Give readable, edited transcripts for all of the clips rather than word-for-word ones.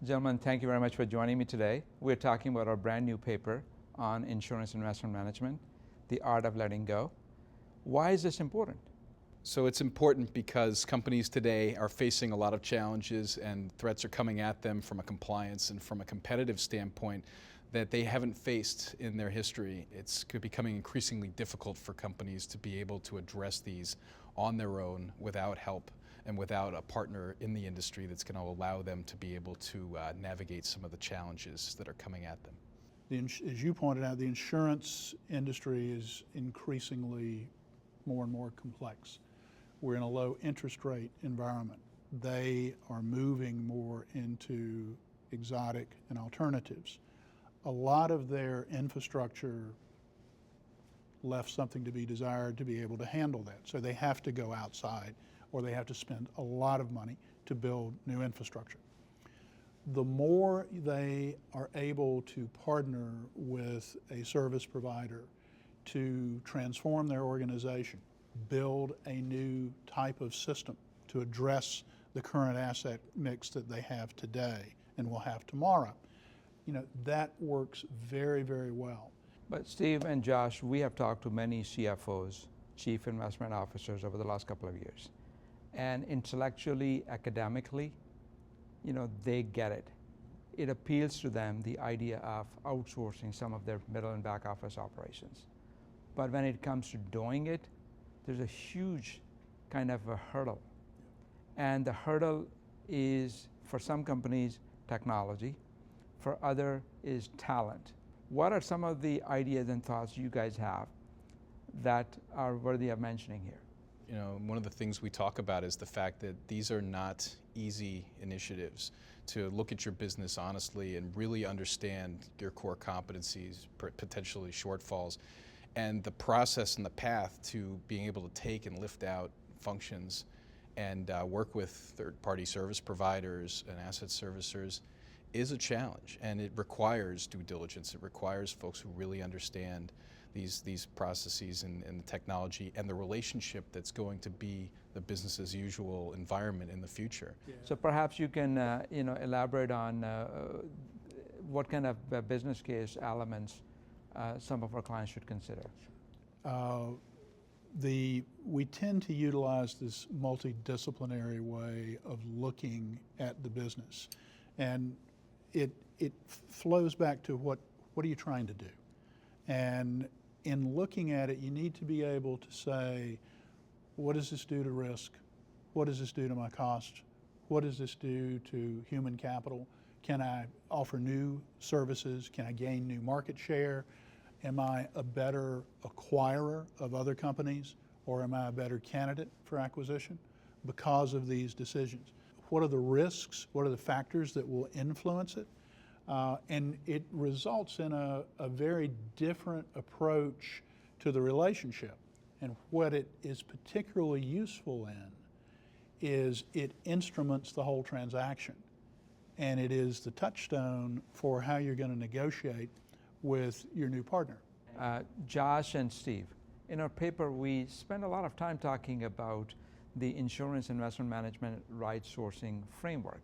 Gentlemen, thank you very much for joining me today. We're talking about our brand new paper on insurance investment management, the art of letting go. Why is this important? So it's important because companies today are facing a lot of challenges and threats are coming at them from a compliance and from a competitive standpoint that they haven't faced in their history. It's becoming increasingly difficult for companies to be able to address these on their own without help and without a partner in the industry that's going to allow them to be able to navigate some of the challenges that are coming at them. As you pointed out, the insurance industry is increasingly more and more complex. We're in a low interest rate environment. They are moving more into exotic and alternatives. A lot of their infrastructure left something to be desired to be able to handle that. So they have to go outside, or they have to spend a lot of money to build new infrastructure. The more they are able to partner with a service provider to transform their organization, build a new type of system to address the current asset mix that they have today and will have tomorrow, that works very, very well. But Steve and Josh, we have talked to many CFOs, chief investment officers, over the last couple of years. And intellectually, academically, they get it. It appeals to them, the idea of outsourcing some of their middle and back office operations. But when it comes to doing it, there's a huge kind of a hurdle. And the hurdle is, for some companies, technology. For other is talent. What are some of the ideas and thoughts you guys have that are worthy of mentioning here? One of the things we talk about is the fact that these are not easy initiatives to look at your business honestly and really understand your core competencies, potentially shortfalls, and the process and the path to being able to take and lift out functions and work with third-party service providers and asset servicers is a challenge, and it requires due diligence. It requires folks who really understand these processes and the technology and the relationship that's going to be the business as usual environment in the future. Yeah. So perhaps you can elaborate on what kind of business case elements some of our clients should consider. We tend to utilize this multidisciplinary way of looking at the business, and it flows back to what are you trying to do? And in looking at it, you need to be able to say, what does this do to risk? What does this do to my cost? What does this do to human capital? Can I offer new services? Can I gain new market share? Am I a better acquirer of other companies, or am I a better candidate for acquisition because of these decisions? What are the risks? What are the factors that will influence it? And it results in a very different approach to the relationship. And what it is particularly useful in is it instruments the whole transaction. And it is the touchstone for how you're going to negotiate with your new partner. Josh and Steve, in our paper we spend a lot of time talking about the insurance investment management right sourcing framework.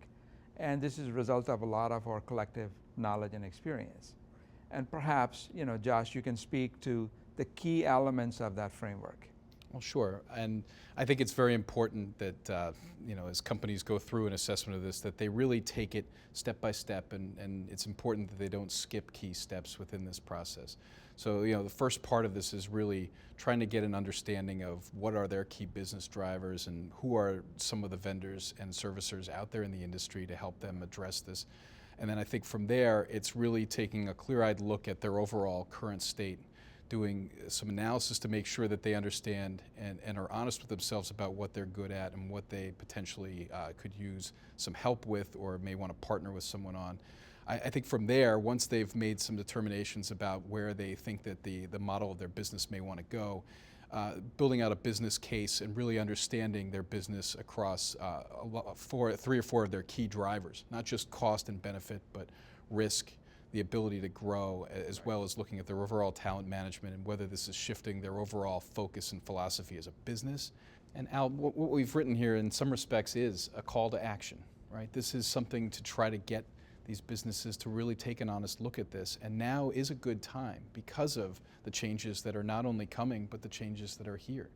And this is a result of a lot of our collective knowledge and experience. And perhaps, Josh, you can speak to the key elements of that framework. Well, sure. And I think it's very important that, as companies go through an assessment of this, that they really take it step by step, and it's important that they don't skip key steps within this process. So, the first part of this is really trying to get an understanding of what are their key business drivers and who are some of the vendors and servicers out there in the industry to help them address this. And then I think from there, it's really taking a clear-eyed look at their overall current state, doing some analysis to make sure that they understand and are honest with themselves about what they're good at and what they potentially could use some help with or may want to partner with someone on. I think from there, once they've made some determinations about where they think that the model of their business may want to go, building out a business case and really understanding their business across three or four of their key drivers, not just cost and benefit, but risk, the ability to grow, as well as looking at their overall talent management and whether this is shifting their overall focus and philosophy as a business. And Al, what we've written here in some respects is a call to action, right? This is something to try to get these businesses to really take an honest look at this. And now is a good time because of the changes that are not only coming, but the changes that are here.